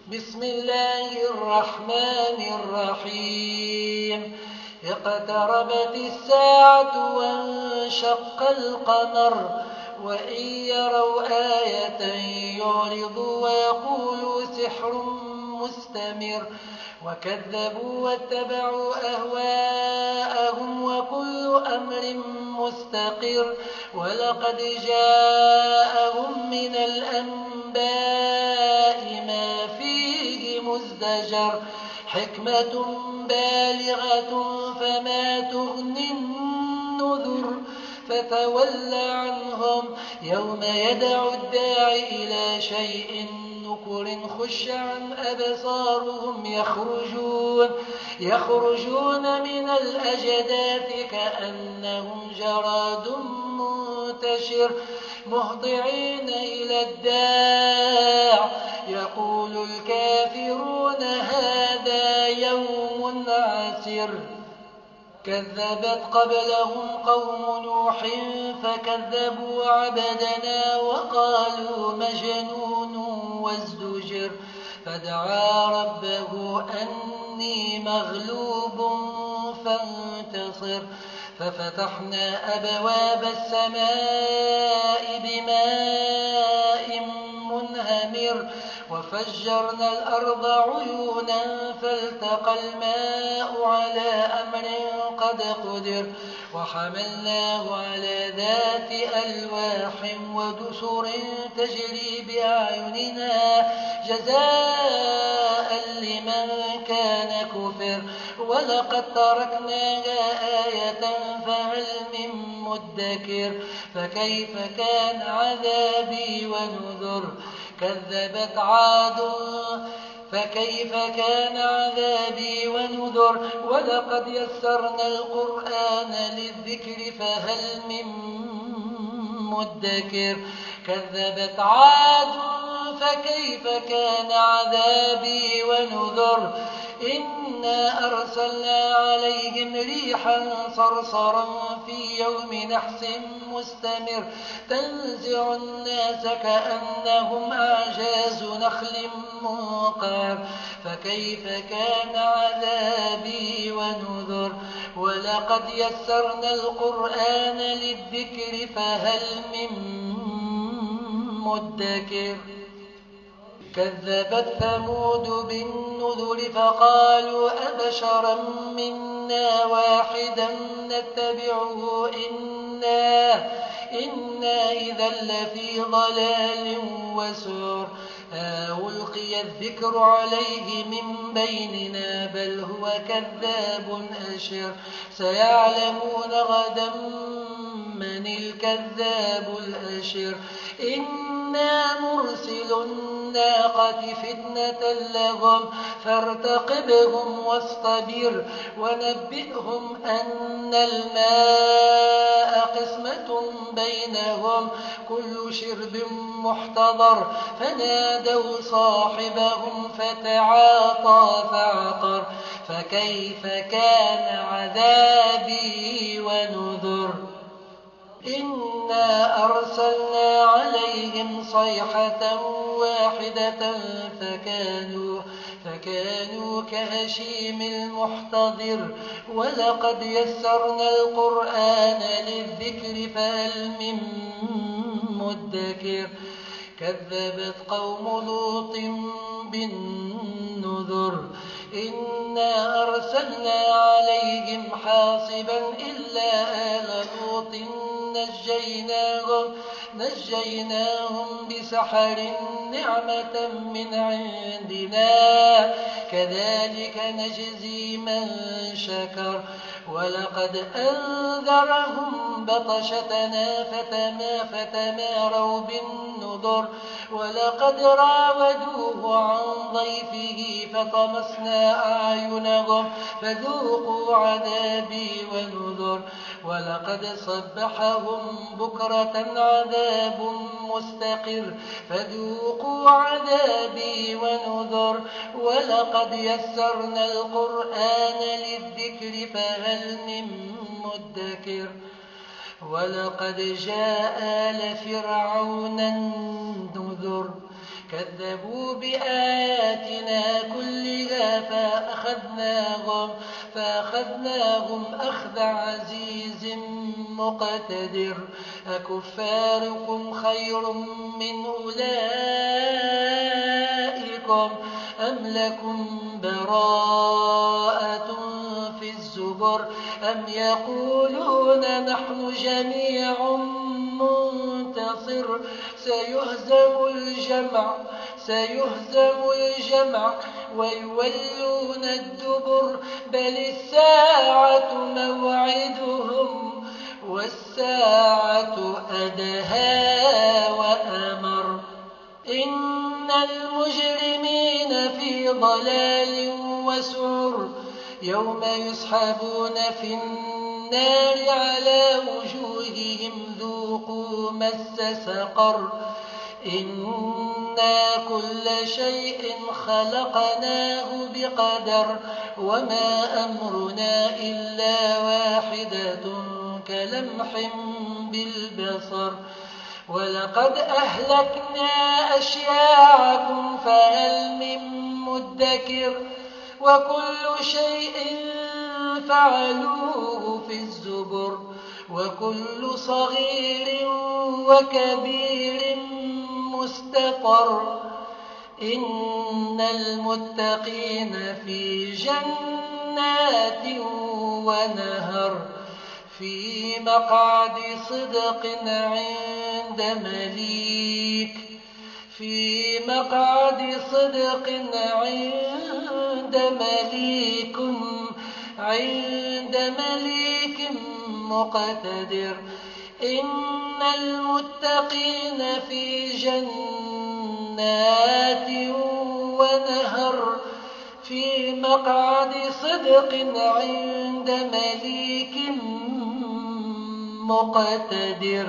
بسم الله الرحمن الرحيم اقتربت الساعة وانشق القمر وإن يروا آية يعرضوا ويقولوا سحر مستمر وكذبوا واتبعوا أهواءهم وكل أمر مستقر ولقد جاءهم من الأنباء ما فيه مزدجر حكمة بالغة فما تغني النذر فتول عنهم يوم يدعو الداع إلى شيء نكر خش عن أبصارهم يخرجون من الأجداث كأنهم جراد منتشر مهطعين إلى الداع يقول الكافرون هذا يوم عسر كذبت قبلهم قوم نوح فكذبوا عبدنا وقالوا مجنون وازدجر فدعا ربه أني مغلوب فانتصر ففتحنا أبواب السماء بماء منهمر وفجرنا الأرض عيونا فالتقى الماء على أمر قد قدر وحملناه على ذات ألواح ودسر تجري بأعيننا جزاء لمن كان كفر ولقد تركناها آية فهل من مدكر فكيف كان عذابي ونذر كذبت عاد فكيف كان عذابي ونذر ولقد يسرنا القرآن للذكر فهل من مدكر كذبت عاد فكيف كان عذابي ونذر إنا أرسلنا عليهم ريحا صرصرا في يوم نحس مستمر تنزع الناس كأنهم أعجاز نخل منقعر فكيف كان عذابي ونذر ولقد يسرنا القرآن للذكر فهل من مدكر كذبت ثمود بالنذر فقالوا أبشرا منا واحدا نتبعه إنا إذا لفي ضلال وسعر ألقي الذكر عليه من بيننا بل هو كذاب أشر سيعلمون غدا من الكذاب الأشر إنا مرسل الناقة فتنة لهم فارتقبهم واصطبر ونبئهم أن الماء قسمة بينهم كل شرب محتضر فنادوا صاحبهم فتعاطى فعقر فكيف كان عذابي ونذر إنا أرسلنا عليهم صيحة واحدة فكانوا كهشيم المحتضر ولقد يسرنا القرآن للذكر فهل من مدكر كذبت قوم لوط بالنذر إنا أرسلنا عليهم حاصبا إلا آل لوط نجيناهم بسحر نعمة من عندنا كذلك نجزي من شكر ولقد أنذرهم بطشتنا فتماروا بالنذر ولقد راودوه عن ضيفه فطمسنا أعينهم فذوقوا عذابي ونذر ولقد صبحهم بكرة عذاب مستقر فذوقوا عذابي ونذر ولقد يسرنا القرآن للذكر فهل من مدكر ولقد جاء آل فرعون النذر كذبوا بآياتنا فأخذناهم أخذ عزيز مقتدر أكفاركم خير من أولئكم أم لكم براءة في الزبر أم يقولون نحن جميع منتصر سيهزم الجمع ويولون الدبر بل الساعة موعدهم والساعة أدهى وأمر إن المجرمين في ضلال وسعر يوم يسحبون في النار على وجوههم ذوقوا مس سقر إنا كل شيء خلقناه بقدر وما أمرنا إلا واحدة كلمح بالبصر ولقد أهلكنا أشياعكم فهل من مدكر وكل شيء فعلوه في الزبر وكل صغير وكبير مستقر إن المتقين في جنات ونهر في مقعد صدق عند مليك مقتدر إن المتقين في جنات ونهر في مقعد صدق عند مليك مقتدر